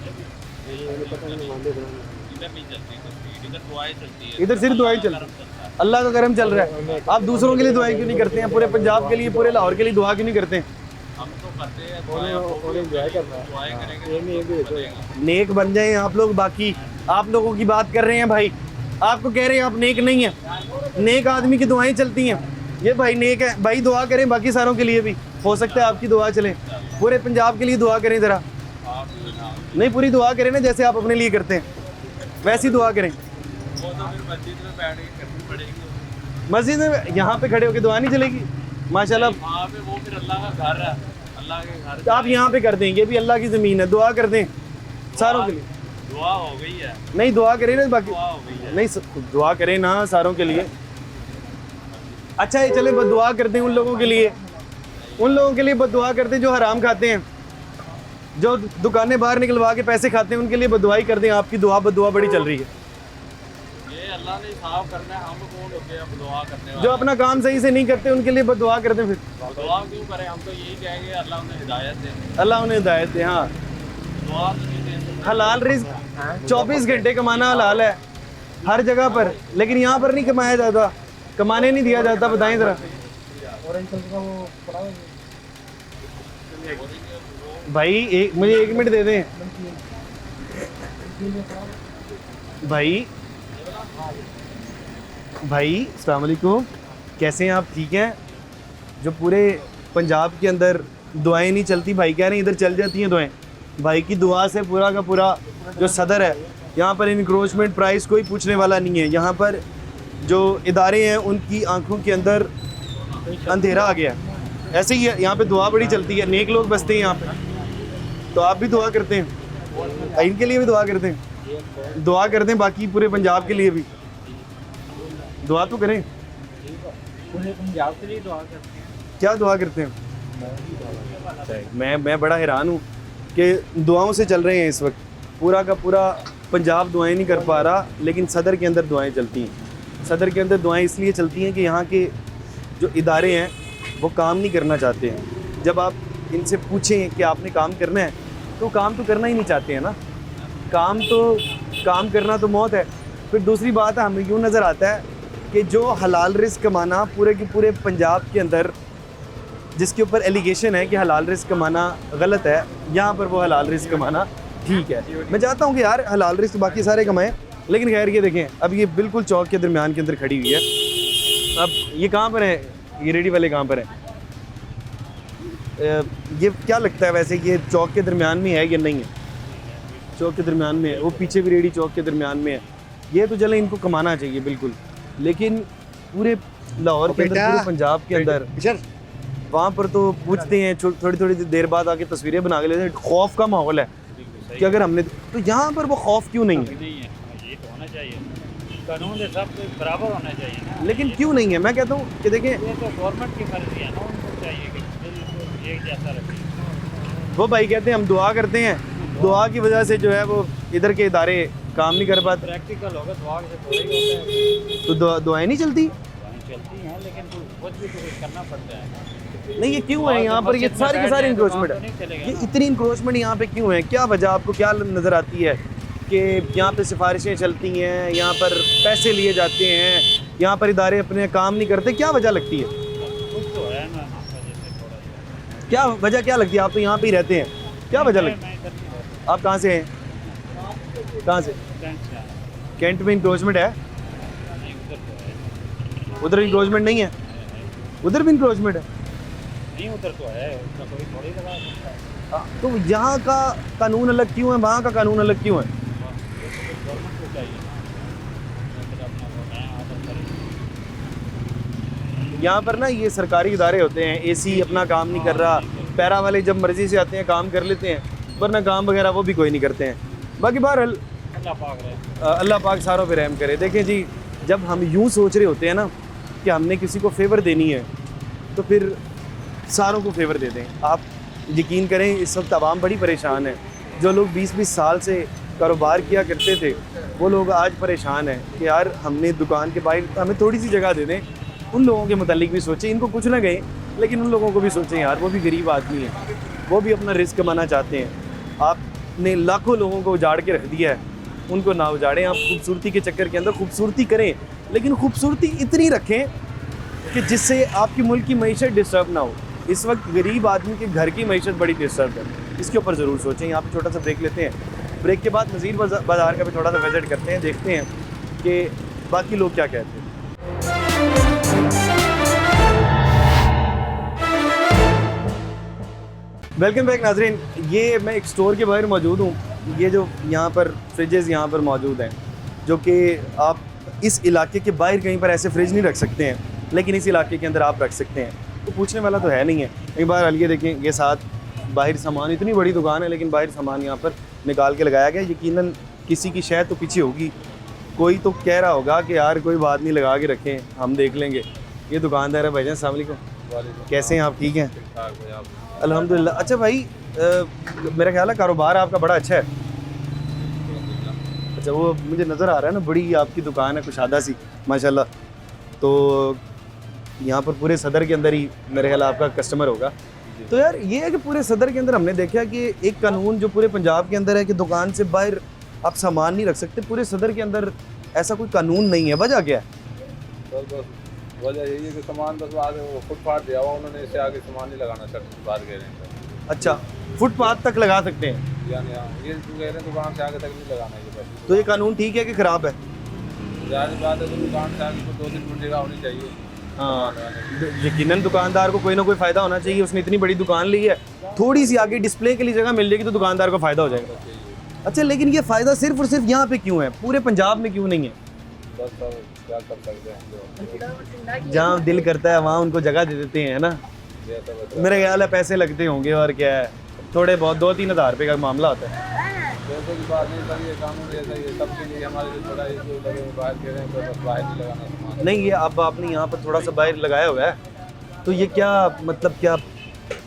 Speaker 1: इधर सिर्फ दुआएं चल रही है, अल्लाह का करम चल रहा है। आप दूसरों के लिए दुआएं क्यों नहीं करते हैं? पूरे पंजाब के लिए, पूरे लाहौर के लिए दुआ क्यों नहीं करते हैं?
Speaker 4: हम तो करते हैं, दुआएं करेंगे,
Speaker 1: नेक बन जाएं आप लोग। बाकी आप लोगों की बात कर रहे हैं भाई, आपको कह रहे हैं आप नेक नहीं है। नेक आदमी की दुआएं चलती हैं, ये भाई नेक है भाई, दुआ करें बाकी सारों के लिए भी, हो सकता है आपकी दुआ चले। पूरे पंजाब के लिए दुआ करें ज़रा, नहीं पूरी दुआ करें ना, जैसे आप अपने लिए करते हैं वैसी दुआ करें।
Speaker 4: वो तो फिर मस्जिद में बैठ के करनी पड़ेगी।
Speaker 1: मस्जिद में यहाँ पे खड़े होकर दुआ नहीं चलेगी? माशाल्लाह,
Speaker 4: वहाँ पे वो फिर अल्लाह का घर है, अल्लाह के घर।
Speaker 1: तो आप यहाँ पे कर दें, ये भी अल्लाह की ज़मीन है, दुआ कर दें सारों के लिए।
Speaker 4: दुआ हो गई है,
Speaker 1: नहीं दुआ करें ना बाकी,
Speaker 4: दुआ हो गई है।
Speaker 1: नहीं दुआ करें ना सारों के लिए। अच्छा ये चले बददुआ करते हैं उन लोगों के लिए, उन लोगों के लिए बददुआ करते हैं जो हराम खाते हैं, जो दुकानें बाहर निकलवा के पैसे खाते हैं, उनके लिए बददुआ ही करते हैं। आपकी दुआ बददुआ बड़ी चल रही है।
Speaker 4: ये अल्लाह ने साफ करना है, हम कौन होते हैं अब दुआ करने वाले?
Speaker 1: जो अपना काम सही से नहीं करते उनके लिए बददुआ करते हैं। फिर
Speaker 4: दुआ क्यों करें? हम तो यही कहेंगे अल्लाह उन्हें हिदायत दे,
Speaker 1: अल्लाह उन्हें हिदायत दे। हाँ,
Speaker 4: दुआ तो नहीं दे सकते।
Speaker 1: हलाल रिज़्क़ 24 घंटे कमाना हलाल है हर जगह पर, लेकिन यहाँ पर नहीं कमाया जाता, कमाने नहीं दिया जाता। बताएं ज़रा भाई, मुझे 1 मिनट दे दें भाई। भाई अस्सलाम वालेकुम, कैसे हैं आप? ठीक हैं? जो पूरे पंजाब के अंदर दुआएं नहीं चलती, भाई कह रहे हैं इधर चल जाती हैं दुआएं। भाई की दुआ से पूरा का पूरा जो सदर है, यहाँ पर इंक्रोचमेंट प्राइस कोई पूछने वाला नहीं है। यहाँ पर जो इदारे हैं उनकी आंखों के अंदर अंधेरा आ गया। ऐसे ही है, यहाँ पे दुआ बड़ी चलती है, नेक लोग बसते हैं यहाँ पे। तो आप भी दुआ करते हैं, इनके लिए भी दुआ करते हैं, दुआ करते हैं बाकी पूरे पंजाब के लिए भी दुआ तो करें।
Speaker 4: पूरे पंजाब के लिए दुआ करते हैं।
Speaker 1: क्या दुआ करते हैं? मैं बड़ा हैरान हूँ कि दुआओं से चल रहे हैं इस वक्त, पूरा का पूरा पंजाब दुआएं नहीं कर पा रहा, लेकिन सदर के अंदर दुआएं चलती हैं। सदर के अंदर दुआएं इसलिए चलती हैं कि यहाँ के जो इदारे हैं वो काम नहीं करना चाहते हैं। जब आप इनसे पूछें कि आपने काम करना है तो काम तो करना ही नहीं चाहते हैं ना, काम करना तो मौत है। फिर दूसरी बात है, हमें यूँ नज़र आता है कि जो हलाल रिज़्क़ कमाना पूरे के पूरे पंजाब के अंदर, जिसके ऊपर एलिगेशन है कि हलाल रिज़्क़ कमाना गलत है, यहाँ पर वो हलाल रिज़्क़ कमाना ठीक है। मैं चाहता हूँ कि यार हलाल रिज़्क़ बाकी सारे कमाएं, लेकिन खैर ये देखें अब ये बिल्कुल चौक के दरमियान के अंदर खड़ी हुई है। अब ये कहाँ पर है, ये रेडी वाले कहाँ पर है? ये क्या लगता है वैसे कि ये चौक के दरमियान में है या नहीं है? चौक के दरमियान में है, वो पीछे भी रेडी चौक के दरमियान में है। ये तो चले इनको कमाना चाहिए बिल्कुल, लेकिन पूरे लाहौर के अंदर, पूरे पंजाब के अंदर वहाँ पर तो पूछते हैं, थोड़ी थोड़ी देर बाद आके तस्वीरें बना के लेते हैं। खौफ का माहौल है कि अगर हमने, तो यहाँ पर वो खौफ क्यों नहीं है?
Speaker 4: ये तो होना चाहिए, कानून के सब बराबर होना चाहिए ना।
Speaker 1: लेकिन क्यों नहीं है? मैं कहता हूँ कि देखें,
Speaker 4: ये तो गवर्नमेंट की फर्जी है ना, उनको चाहिए कि बिल्कुल एक जैसा रखें।
Speaker 1: वो भाई कहते हैं हम दुआ करते हैं, दुआ की वजह से जो है वो इधर के इदारे काम नहीं कर पाते।
Speaker 4: प्रैक्टिकल होगा, दुआ से थोड़ा ही होता है।
Speaker 1: तो दुआएं नहीं चलती?
Speaker 4: चलती हैं, लेकिन कुछ भी तो कुछ करना पड़ता है।
Speaker 1: नहीं, ये क्यों है यहाँ पर? ये सारे के सारे इंक्रोचमेंट है, ये इतनी इंक्रोचमेंट यहाँ पे क्यों है? क्या वजह आपको क्या नज़र आती है कि यहाँ पे सिफारिशें चलती हैं, यहाँ पर पैसे लिए जाते हैं, यहाँ पर इदारे अपने काम नहीं करते? क्या वजह लगती है?
Speaker 4: कुछ तो है ना, वजह से थोड़ा सा।
Speaker 1: क्या वजह क्या लगती है? आप तो यहाँ पे ही रहते हैं, क्या वजह लगी? आप कहाँ से हैं? कहाँ से? कैंट में इंक्रोचमेंट है? उधर इंक्रोचमेंट नहीं है? उधर भी इंक्रोचमेंट है?
Speaker 5: नहीं उधर तो है, उसका कोई थोड़ी लगा सकता है।
Speaker 1: तो यहाँ का कानून अलग क्यों है, वहाँ का कानून अलग क्यों है?
Speaker 5: गवर्नमेंट को चाहिए ना, अगर अपना वो नया आदम करे।
Speaker 1: यहाँ पर ना ये सरकारी इदारे होते हैं, एसी अपना काम नहीं कर रहा, पैरा वाले जब मर्जी से आते हैं काम कर लेते हैं, वरना काम वगैरह वो भी कोई नहीं करते हैं। बाकी बहरहाल
Speaker 5: अल्लाह पाक रहे।
Speaker 1: अल्लाह पाक सारों पे रहम करे। देखें जी, जब हम यूँ सोच रहे होते हैं ना कि हमने किसी को फेवर देनी है तो फिर सारों को फेवर दे दें। आप यकीन करें इस वक्त आवाम बड़ी परेशान है। जो लोग 20-20 साल से कारोबार किया करते थे वो लोग आज परेशान हैं कि यार हमने दुकान के बाहर हमें थोड़ी सी जगह दे दें। उन लोगों के मुतालिक भी सोचें, इनको कुछ ना कहें लेकिन उन लोगों को भी सोचें यार, वो भी गरीब आदमी है, वो भी अपना रिस्क कमाना चाहते हैं। आपने लाखों लोगों को उजाड़ के रख दिया है, उनको ना उजाड़ें। आप खूबसूरती के चक्कर के अंदर खूबसूरती करें, लेकिन खूबसूरती इतनी रखें कि जिससे आपकी मुल्क की मईशत डिस्टर्ब ना हो। इस वक्त गरीब आदमी के घर की मईशत बड़ी डिस्टर्ब है, इसके ऊपर ज़रूर सोचें। यहाँ पे छोटा सा ब्रेक लेते हैं, ब्रेक के बाद मज़ीद बाज़ार का भी थोड़ा सा विजिट करते हैं, देखते हैं कि बाकी लोग क्या कहते हैं। वेलकम बैक नाजरीन, ये मैं एक स्टोर के बाहर मौजूद हूँ। ये जो यहाँ पर फ्रिजेज़ यहाँ पर मौजूद हैं, जो कि आप इस इलाके के बाहर कहीं पर ऐसे फ्रिज नहीं रख सकते हैं, लेकिन इस इलाके के अंदर आप रख सकते हैं। तो पूछने वाला तो है नहीं है। एक बार ये देखें, ये साथ बाहर सामान, इतनी बड़ी दुकान है लेकिन बाहर सामान यहाँ पर निकाल के लगाया गया। यकीनन किसी की शहर तो पीछे होगी, कोई तो कह रहा होगा कि यार कोई बात नहीं, लगा के रखें, हम देख लेंगे। ये दुकानदार है भाईजान, अस्सलाम वालेकुम, कैसे हैं आप? ठीक हैं अल्हम्दुलिल्लाह। अच्छा भाई, मेरा ख्याल है कारोबार आपका बड़ा अच्छा है। अच्छा, वो मुझे नज़र आ रहा है ना, बड़ी आपकी दुकान है कुशादा सी माशाल्लाह। तो यहाँ पर पूरे सदर के अंदर ही मेरे ख्याल आपका कस्टमर होगा। तो यार ये है कि पूरे सदर के अंदर हमने देखा कि एक कानून जो पूरे पंजाब के अंदर है कि दुकान से बाहर आप सामान नहीं रख सकते। पूरे सदर के अंदर ऐसा कोई कानून नहीं है, वजह क्या है?
Speaker 2: बस वजह यही है कि सामान बस आगे वो फुटपाथ दिया हुआ उन्होंने, इससे आगे सामान नहीं लगाना सड़क बात कह रहे हैं।
Speaker 1: अच्छा, फुटपाथ तक लगा सकते हैं,
Speaker 2: यानी ये जो कह रहे हैं दुकान से आगे तक नहीं लगाना है। बस
Speaker 1: तो ये कानून ठीक है कि ख़राब है?
Speaker 2: जाहिर बात है, तो दुकान से आगे को 2-3 फुट जगह होनी चाहिए।
Speaker 1: हाँ, यकीनन दुकानदार को कोई ना कोई फ़ायदा होना चाहिए। उसने इतनी बड़ी दुकान ली है, थोड़ी सी आगे डिस्प्ले के लिए जगह मिल जाएगी तो दुकानदार को फ़ायदा हो जाएगा। अच्छा, लेकिन ये फ़ायदा सिर्फ और सिर्फ यहाँ पे क्यों है, पूरे पंजाब में क्यों नहीं है?
Speaker 2: बस सब क्या कर सकते हैं,
Speaker 1: जहाँ दिल करता है वहाँ उनको जगह दे देते हैं ना।
Speaker 2: ये सब
Speaker 1: मेरे ख्याल है पैसे लगते होंगे और क्या है, थोड़े बहुत 2-3 हज़ार रुपये का मामला होता है।
Speaker 2: पैसे की बात नहीं, सर ये कानून ऐसा ही है सबके लिए। हमारे लिए थोड़ा ये जो लगे बाहर कह रहे हैं, तो बस बाहर नहीं लगाना सामान।
Speaker 1: नहीं, ये अब आपने यहाँ पर थोड़ा सा बाहर लगाया हुआ है, तो ये क्या मतलब, क्या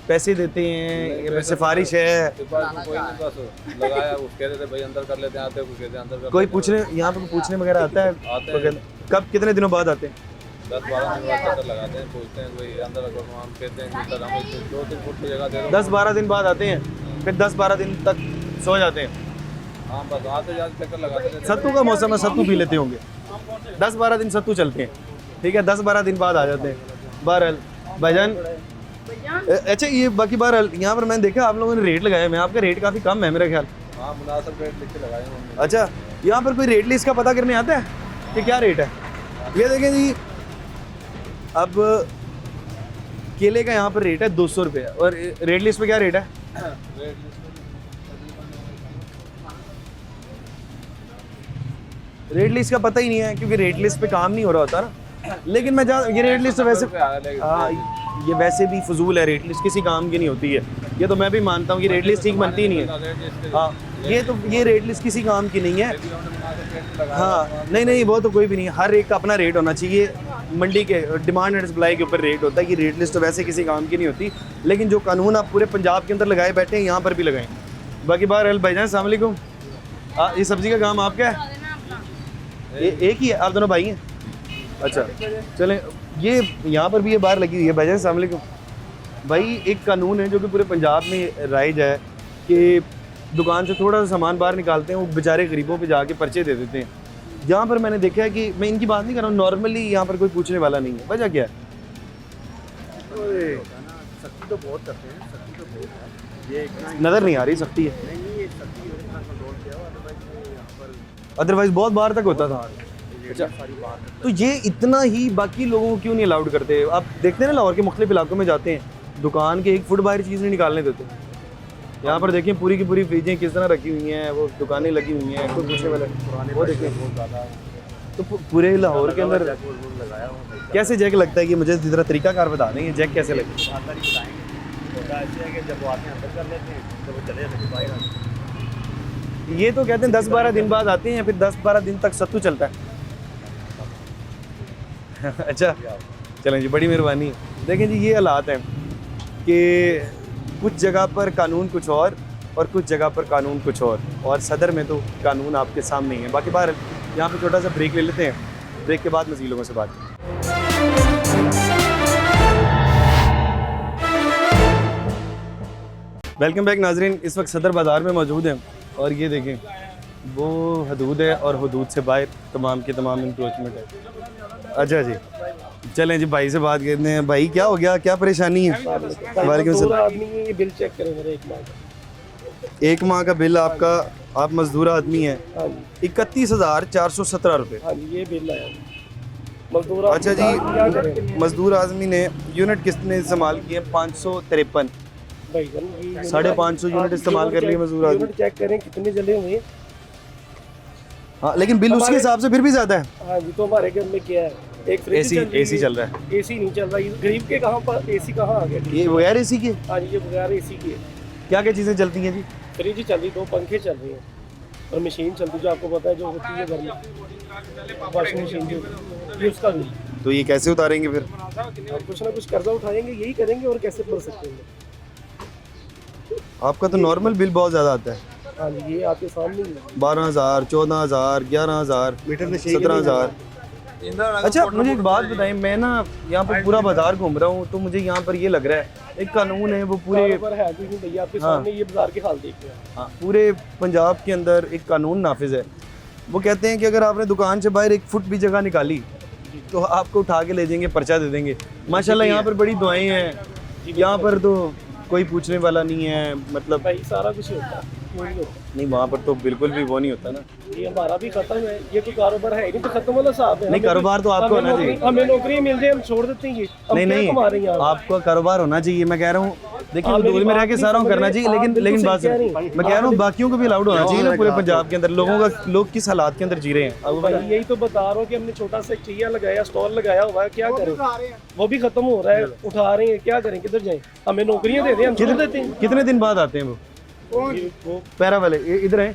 Speaker 1: पैसे देते हैं, ये सिफारिश है?
Speaker 2: सिफारिश तो कोई नहीं, बस लगाया। वो कह रहे थे भाई अंदर कर लेते हैं, आते कुछ कहते हैं अंदर कर
Speaker 1: कोई
Speaker 2: लेते हैं।
Speaker 1: पूछने यहाँ पर पूछने वगैरह आता है?
Speaker 2: आते
Speaker 1: तो
Speaker 2: हैं।
Speaker 1: कब, कितने दिनों बाद आते हैं?
Speaker 2: 10-12 दिन बाद अंदर लगाते हैं, पूछते हैं कोई अंदर रखो, हम कहते हैं कि सर हमें 2-3 फुट की जगह दे दो।
Speaker 1: 10-12 दिन बाद आते हैं, फिर 10-12 दिन तक सो जाते हैं।
Speaker 2: हाँ, बस आते जाते चक्कर लगाते रहते हैं।
Speaker 1: सत्तू का मौसम है, सत्तू पी लेते होंगे, 10-12 दिन सत्तू चलते हैं, ठीक है, 10-12 दिन बाद आ जाते हैं। बहरहाल भाईजान, अच्छा ये बाकी बहरहाल यहाँ पर मैंने देखा आप लोगों ने रेट लगाया है, आपका रेट काफ़ी कम है मेरा ख्याल।
Speaker 2: हाँ, मुनासिब रेट लिख के लगाए हैं हमने।
Speaker 1: अच्छा, यहाँ पर कोई रेट लिस्ट का पता करने आता है कि क्या रेट है? ये देखें जी, अब केले का यहाँ पर रेट है 200 रुपये और रेट लिस्ट पे क्या रेट है?
Speaker 2: रेट लिस्ट
Speaker 1: रेट लिस्ट का पता ही नहीं है क्योंकि रेट लिस्ट पे काम नहीं हो रहा होता ना। लेकिन मैं ये रेट लिस्ट तो वैसे, हाँ ये वैसे भी फजूल है, रेट लिस्ट किसी काम की नहीं होती है। ये तो मैं भी मानता हूँ कि रेट लिस्ट ठीक बनती ही नहीं है। हाँ, ये रेट लिस्ट किसी काम की नहीं है। हाँ नहीं, वो तो कोई भी नहीं, हर एक का अपना रेट होना चाहिए। मंडी के डिमांड एंड सप्लाई के ऊपर रेट होता है। ये रेट लिस्ट तो वैसे किसी काम की नहीं होती, लेकिन जो कानून आप पूरे पंजाब के अंदर लगाए बैठे हैं यहाँ पर भी लगाएं। बाकी बहरहाल भाईजान अस्सलाम वालेकुम, ये सब्ज़ी का काम आपका है? एक ही है, आप दोनों भाई हैं? अच्छा चलें, ये यहाँ पर भी ये बाहर लगी हुई है। भाईजान अस्सलाम वालेकुम। भाई एक कानून है जो कि पूरे पंजाब में राइज है कि दुकान से थोड़ा सा सामान बाहर निकालते हैं, वो बेचारे गरीबों पे जाके पर्चे दे देते हैं। यहाँ पर मैंने देखा है कि मैं इनकी बात नहीं कर रहा हूँ, नॉर्मली यहाँ पर कोई पूछने वाला नहीं है। वजह क्या है?
Speaker 4: सख्ती तो बहुत करते हैं, सख्ती तो बहुत है।
Speaker 1: नज़र नहीं आ रही सख्ती है, अदरवाइज बहुत बाहर तक होता था। अच्छा, तो ये इतना ही बाकी लोगों को क्यों नहीं अलाउड करते? आप देखते हैं ना लाहौर के मुख्तलिफ इलाकों में जाते हैं, दुकान के 1 फुट बाहर चीज़ नहीं निकालने देते। यहाँ पर देखें पूरी की पूरी फ्रिजें किस तरह रखी हुई हैं, वो दुकानें लगी हुई हैं, कोई पूछने वाला नहीं। वो देखें तो पूरे लाहौर के अंदर कैसे जैक लगता है कि मुझे ज़रा तरीकाकार बता देंगे जैक कैसे लगे? ये तो कहते हैं 10-12 दिन बाद आते हैं, फिर 10-12 दिन तक सत्तू चलता है। अच्छा चलें जी, बड़ी मेहरबानी। देखें जी, ये हालात हैं कि कुछ जगह पर कानून कुछ और कुछ जगह पर कानून कुछ और सदर में तो कानून आपके सामने ही है। बाकी बाहर यहाँ पे छोटा सा ब्रेक ले लेते हैं, ब्रेक के बाद मज़ीद लोगों से बात करें। वेलकम बैक नाजरीन, इस वक्त सदर बाज़ार में मौजूद हैं और ये देखें वो हदूद है और हदूद से बाहर तमाम के तमाम इंक्रोचमेंट है। अच्छा जी, चलें जी भाई से बात करते हैं। भाई क्या हो गया, क्या परेशानी है? वालेकुम सलाम।
Speaker 3: आदमी ये बिल चेक करें मेरा 1 माह का।
Speaker 1: 1 माह का बिल आपका, आप मजदूर आदमी हैं,
Speaker 3: हाँ जी,
Speaker 1: 31,417 रुपये।
Speaker 3: हाँ जी, ये बिल आया मजदूर।
Speaker 1: अच्छा जी,
Speaker 3: क्या करें
Speaker 1: मजदूर आदमी ने यूनिट कितने इस्तेमाल किए? 553,
Speaker 3: भाई?
Speaker 1: 550 यूनिट इस्तेमाल कर लिए मजदूर आदमी।
Speaker 3: यूनिट चेक करें कितने जले हुए।
Speaker 1: हाँ, लेकिन बिल उसके हिसाब से फिर भी ज़्यादा है।
Speaker 3: हाँ जी, तो हमारे घर में क्या है, एक फ्रिज
Speaker 1: एसी चल रहा है।
Speaker 3: एसी नहीं चल रहा। गरीब के कहाँ पर एसी कहाँ आ गया?
Speaker 1: ये बगैर एसी के
Speaker 3: हाँ जी, ये बगैर एसी की है।
Speaker 1: क्या क्या चीज़ें चलती हैं जी?
Speaker 3: फ्रिज चल रही, 2 पंखे चल रहे हैं और मशीन चलती जो आपको पता है जो होती है घर में, वॉशिंग मशीन जो ये उसका बिल।
Speaker 1: तो ये कैसे उतारेंगे फिर?
Speaker 3: अब कुछ ना कुछ कर्जा उठाएंगे, यही करेंगे और कैसे भर सकते हैं।
Speaker 1: आपका तो नॉर्मल बिल बहुत ज़्यादा आता है।
Speaker 3: हाँ जी, ये आपके सामने ही है।
Speaker 1: 12,000, 14,000, 11,000, 17,000। अच्छा मुझे एक बात बताएं, मैं ना यहाँ पर पूरा बाजार घूम रहा हूँ तो मुझे यहाँ पर ये लग रहा है एक कानून है वो पूरे
Speaker 3: पर है कोई नहीं भैया, आपके सामने ये बाजार के हाल देख रहे हैं।
Speaker 1: हाँ, पूरे पंजाब के अंदर एक कानून नाफिज है। वो कहते हैं कि अगर आपने दुकान से बाहर 1 फुट भी जगह निकाली तो आपको उठा के ले जाएंगे, पर्चा दे देंगे। माशाल्लाह यहाँ पर बड़ी दुआएं हैं, यहाँ पर तो कोई पूछने वाला नहीं है, मतलब
Speaker 3: भाई सारा कुछ होता है, क्यों नहीं होता?
Speaker 1: नहीं वहाँ पर तो बिल्कुल भी वो नहीं होता ना।
Speaker 3: ये हमारा भी खत्म है, ये तो कारोबार है नहीं, तो खत्म वाला साहब है।
Speaker 1: नहीं, कारोबार तो आपको होना चाहिए।
Speaker 3: हमें नौकरी मिल जाए हम छोड़ देते हैं ये।
Speaker 1: नहीं नहीं, आपका कारोबार होना चाहिए। मैं कह रहा हूँ देखिए हदूद में रह के सारा करना चाहिए, लेकिन बात सुनो, मैं कह रहा हूँ बाकियों को भी अलाउड होना चाहिए ना पूरे पंजाब के अंदर। लोग किस हालात के अंदर जी रहे हैं अब
Speaker 3: भाई यही तो बता रहा हूँ कि हमने छोटा सा चिया लगाया, स्टॉल लगाया हुआ है, क्या करें? वो भी खत्म हो रहा है, उठा रहे हैं, क्या करें? किधर जाएं? हमें नौकरियां दे दें, हम छोड़ देते हैं।
Speaker 1: कितने दिन बाद आते हैं वो पैरा वाले? इधर हैं?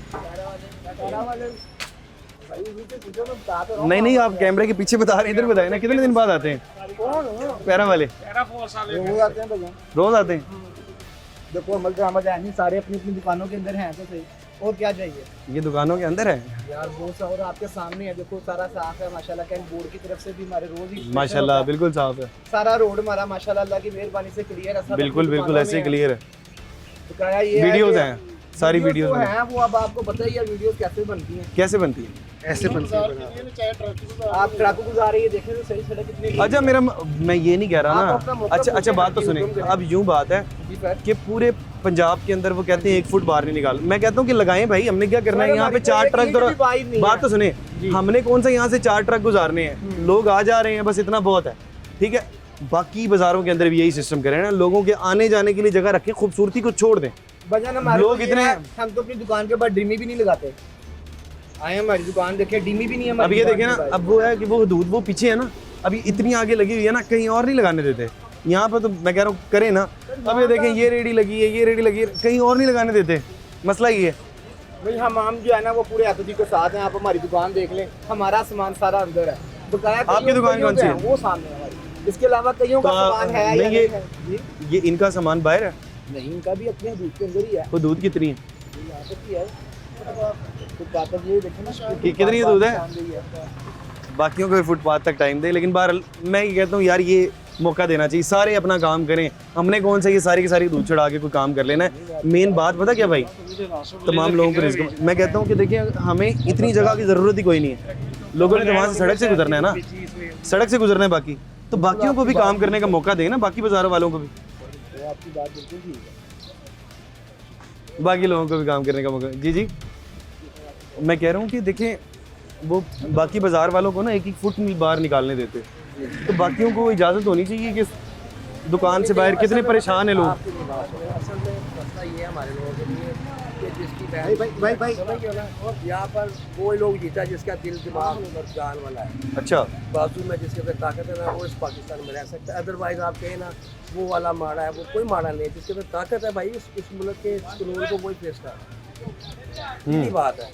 Speaker 1: नहीं, आप कैमरे के पीछे बता रहे हैं, इधर बताए ना कितने दिन बाद आते हैं पैरा वाले? रोज आते हैं।
Speaker 4: देखो अमल तो हमारे नहीं, सारे अपनी अपनी दुकानों के अंदर हैं तो सही, और क्या चाहिए
Speaker 1: ये दुकानों के अंदर है
Speaker 4: यार? बहुत सा और आपके सामने है, देखो सारा साफ है माशाल्लाह। कैंट बोर्ड की तरफ से भी हमारे रोज ही
Speaker 1: माशाल्लाह बिल्कुल साफ है,
Speaker 4: सारा रोड हमारा माशाल्लाह अल्लाह की मेहरबानी से क्लियर है।
Speaker 1: बिल्कुल ऐसे क्लियर है।
Speaker 4: बकाया ये
Speaker 1: वीडियोस हैं, सारी वीडियोस
Speaker 4: हैं, वो अब आपको पता ही है वीडियोस कैसे बनती हैं।
Speaker 1: कैसे बनती है?
Speaker 4: ऐसे बनती है। आप ट्रक गुजार रही है, देखें तो सही सड़क कितनी।
Speaker 1: अच्छा मैं ये नहीं कह रहा
Speaker 4: आप अपना
Speaker 1: ना।
Speaker 4: मौका
Speaker 1: अच्छा
Speaker 4: पूछें,
Speaker 1: बात तो सुने, अब यूं बात है कि पूरे पंजाब के अंदर वो कहते हैं 1 फुट बाहर नहीं निकाल। मैं कहता हूँ कि लगाएं भाई, हमने क्या करना है? यहाँ पे 4 ट्रक, बात तो सुने, हमने कौन सा यहाँ से 4 ट्रक गुजारने हैं? लोग आ जा रहे हैं, बस इतना बहुत है, ठीक है। बाकी बाजारों के अंदर भी यही सिस्टम करें ना, लोगों के आने जाने के लिए जगह रखें, खूबसूरती को छोड़ दें। लोग इतने,
Speaker 4: हम तो अपनी दुकान के बाद डिमी भी नहीं लगाते। आए हमारी दुकान देखे, डिमी भी नहीं है।
Speaker 1: अब ये देखें ना, अब वो है कि वो हदूद वो पीछे है ना, अभी इतनी आगे लगी हुई है ना, कहीं और नहीं लगाने देते। यहाँ पर तो मैं कह रहा हूँ करें ना। अब ये देखें ये रेडी लगी है, ये रेडी लगी है, कहीं और नहीं लगाने देते। मसला ये है
Speaker 4: भाई हम जो है ना वो पूरे एतदी के साथ हैं। आप हमारी दुकान देख लें, हमारा सामान सारा अंदर है। बकाया
Speaker 1: आपकी दुकान कौन सी है?
Speaker 4: वो सामने है हमारी, इसके अलावा कईयों का सामान है या
Speaker 1: नहीं? ये इनका सामान बाहर है?
Speaker 4: नहीं, इनका भी अपने हदूद के अंदर ही है।
Speaker 1: हदूद कितनी है?
Speaker 4: यहाँ तक ही है। तो बात ये देखें ना
Speaker 1: कि कितनी हदूद है? बाकियों को फुटपाथ तक टाइम दे, लेकिन बहरहाल मैं ये कहता हूँ यार ये मौका देना चाहिए, सारे अपना काम करें। हमने कौन सा ये सारी की सारी दूध चढ़ा के कोई काम कर लेना है? मेन बात पता क्या भाई, तमाम लोगों को रिस्क। मैं कहता हूँ कि देखिए हमें इतनी जगह की ज़रूरत ही कोई नहीं है। लोगों ने तो वहाँ से सड़क से गुजरना है ना, सड़क से गुजरना है। बाकी तो बाकियों को भी काम करने का मौका दें ना, बाकी बाज़ारों वालों को भी।
Speaker 4: आपकी बात बिल्कुल ठीक है।
Speaker 1: बाकी लोगों को भी काम करने का मौका। जी जी, मैं कह रहा हूँ कि देखें वो बाकी बाज़ार वालों को ना एक एक फुट बाहर निकालने देते, तो बाकियों को इजाज़त होनी चाहिए कि दुकान से बाहर कितने परेशान हैं लोग।
Speaker 3: आपकी भी बात सुने, असल में मसला ये है हमारे लोगों के लिए कि जिसकी
Speaker 4: भाई
Speaker 3: समझ गए ना, यहाँ पर वो लोग जीता जिसका दिल दिमाग और जान वाला है,
Speaker 1: अच्छा,
Speaker 3: बाजू में जिसके अंदर ताकत है ना वो इस पाकिस्तान में रह सकता है। अदरवाइज आप कहें ना वो वाला माड़ा है, वो कोई माड़ा नहीं है। जिसके अंदर ताकत है भाई इस मुल्क के कानून को वही फेस कर, यही बात है।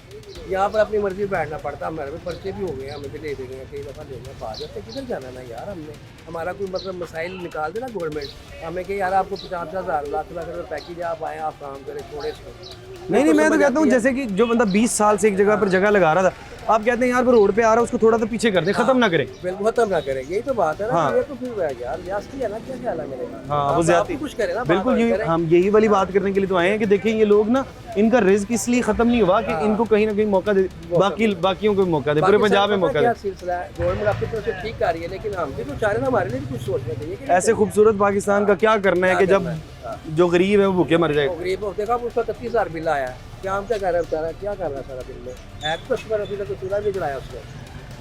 Speaker 3: यहाँ पर अपनी मर्जी बैठना पड़ता है। हमारे में पर्चे भी हो गए, हमें भी ले देंगे, कई दफ़ा ले गए बाहर जाते, किधर जाना ना यार। हमने हमारा कोई मतलब मसाइल निकाल देना गवर्नमेंट, हमें कि यार आपको 50,000 लाख रुपये पैकेज, आप आए आप काम करें थोड़े से।
Speaker 1: नहीं मैं तो कहता हूँ जैसे कि जो बंदा 20 साल से एक जगह पर जगह लगा रहा था, आप कहते हैं यार वो रोड पे आ रहा है उसको थोड़ा सा पीछे कर दे, खत्म ना करें।
Speaker 3: बिल्कुल खत्म ना करें, यही तो बात है ना।
Speaker 1: हाँ।
Speaker 3: ये तो फिर यार ज्यादती है ना, क्या ख्याल है मेरे का?
Speaker 1: हाँ, वो
Speaker 3: आप
Speaker 1: ज्यादती
Speaker 3: भी कुछ करें ना,
Speaker 1: बिल्कुल।
Speaker 3: बात
Speaker 1: ये
Speaker 3: करें।
Speaker 1: हम यही वाली बात करने के लिए तो आए हैं कि देखिए ये लोग ना, इनका रिस्क इसलिए खत्म नहीं हुआ कि इनको कहीं ना कहीं मौका दे, बाकियों को भी मौका दे, पूरे
Speaker 3: बाकी
Speaker 1: पंजाब में
Speaker 3: सब
Speaker 1: मौका
Speaker 3: क्या
Speaker 1: दे।
Speaker 3: सिलसिला है, गवर्नमेंट अपनी तरफ से ठीक कर रही है, लेकिन हम भी तो चाह रहे हैं ना, हमारे लिए भी कुछ सोचना चाहिए कि
Speaker 1: ऐसे खूबसूरत पाकिस्तान का क्या करना है कि जब जो गरीब है वो भूखे मर जाए।
Speaker 3: गरीब हो, देखा उसका 31,000 बिल आया, क्या हम क्या कर रहे हैं बेचारा, क्या कर रहा है सारा बिल में। एक कस्टमर अभी तक चूल्हा भी जलाया उसने,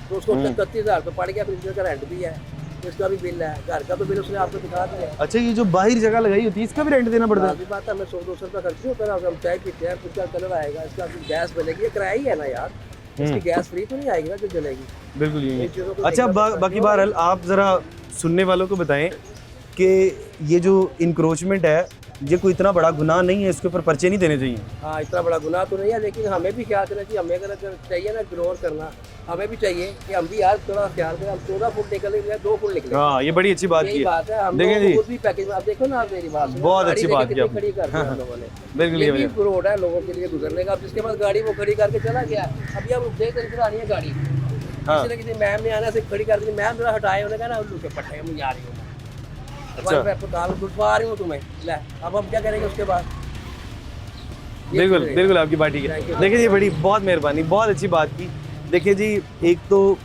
Speaker 3: तो उसको 31,000 तो पड़ गया, फिर इसका रेंट भी है, इसका भी बिल है, घर का तो बिल उसने आपको दिखा दिया।
Speaker 1: अच्छा, ये जो बाहर जगह लगाई होती है इसका भी रेंट देना पड़ता है?
Speaker 3: बाकी बात है, हमें 100-200 रुपये खर्च नहीं होता ना, हम चाय पीते हैं, कुछ का कलर आएगा, इसका गैस बनेगी, ये किराया ही है ना यार, इसकी गैस फ्री तो नहीं आएगी ना जो जलेगी।
Speaker 1: बिल्कुल यही
Speaker 3: इन चीज़ों
Speaker 1: है।
Speaker 3: को
Speaker 1: अच्छा,
Speaker 3: देखना पड़ता है।
Speaker 1: बाकी बहरहाल आप ज़रा सुनने वालों को बताएं कि ये जो इंक्रोचमेंट है ये कोई इतना बड़ा गुनाह नहीं है, इसके ऊपर पर्चे नहीं देने चाहिए।
Speaker 3: हाँ, इतना बड़ा गुनाह तो नहीं है, लेकिन हमें भी ख्याल करना चाहिए। हमें अगर चाहिए ना इग्नोर करना, हमें भी चाहिए कि हम भी यार थोड़ा ख्याल करें। हम 14 फुट निकले या 2 फुट निकले,
Speaker 1: हाँ, ये बड़ी अच्छी बात की
Speaker 3: यही
Speaker 1: है।
Speaker 3: बात है। हम
Speaker 1: देखें जी,
Speaker 3: लोग भी पैकेज में, आप देखो ना, आप मेरी बात सुनो,
Speaker 1: बहुत
Speaker 3: गाड़ी
Speaker 1: अच्छी
Speaker 3: देखो
Speaker 1: बात
Speaker 3: कितनी
Speaker 1: की
Speaker 3: खड़ी कर दी हम लोगों ने।
Speaker 1: बिल्कुल
Speaker 3: ये
Speaker 1: ये
Speaker 3: भी रोड है लोगों के लिए गुजरने का। अब जिसके पास गाड़ी वो खड़ी करके चला गया, अभी हम देख कर इधर आनी है गाड़ी,
Speaker 1: हाँ।
Speaker 3: किसी न किसी मैम ने आना से खड़ी कर दी, मैम जरा हटाए, उन्होंने कहा ना उल्लू के पट्टे हम जा रही हूँ,
Speaker 1: अच्छा।
Speaker 3: गुटवा रही हूँ तुम्हें, ले अब हम क्या करेंगे उसके बाद। ये
Speaker 1: बिल्कुल
Speaker 3: चीज़ है।
Speaker 1: बिल्कुल आपकी बात ठीक है। देखिए ये बड़ी बहुत मेहरबानी, बहुत अच्छी बात की। देखिए जी, एक तो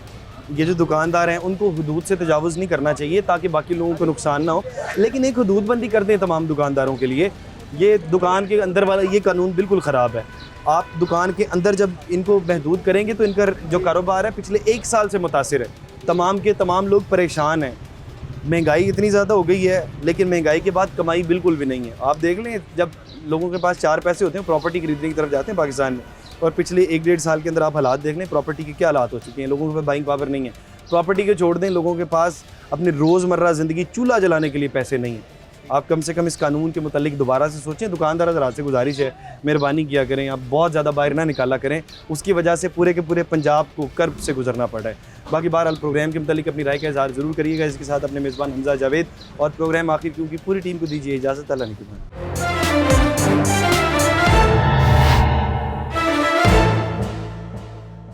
Speaker 1: ये जो दुकानदार हैं उनको हदूद से तजावुज़ नहीं करना चाहिए ताकि बाकी लोगों को नुकसान ना हो, लेकिन एक हदूदबंदी कर दें तमाम दुकानदारों के लिए। ये दुकान के अंदर वाला ये कानून बिल्कुल ख़राब है। आप दुकान के अंदर जब इनको महदूद करेंगे तो इनका जो कारोबार है पिछले 1 साल से मुतासिर है, तमाम के तमाम लोग परेशान हैं। महंगाई इतनी ज़्यादा हो गई है, लेकिन महंगाई के बाद कमाई बिल्कुल भी नहीं है। आप देख लें, जब लोगों के पास 4 पैसे होते हैं प्रॉपर्टी खरीदने की तरफ जाते हैं पाकिस्तान में, और पिछले 1-1.5 साल के अंदर आप हालात देख लें प्रॉपर्टी के क्या हालात हो चुके हैं। लोगों के पास बाइंग पावर नहीं है, प्रॉपर्टी के छोड़ दें, लोगों के पास अपनी रोज़मर्रा ज़िंदगी चूल्हा जलाने के लिए पैसे नहीं हैं। आप कम से कम इस कानून के मुतालिक दोबारा से सोचें। दुकानदार हज़रात से गुजारिश है, मेहरबानी किया करें, आप बहुत ज़्यादा बाहर ना निकाला करें, उसकी वजह से पूरे के पूरे पंजाब को कर्ब से गुजरना पड़ा है। बाकी बहरहाल प्रोग्राम के मुतालिक अपनी राय का इज़हार ज़रूर करिएगा। इसके साथ अपने मेज़बान हमज़ा जावेद और प्रोग्राम आखिर क्योंकि पूरी टीम को दीजिए इजाज़त। अल्लाह निगहबान।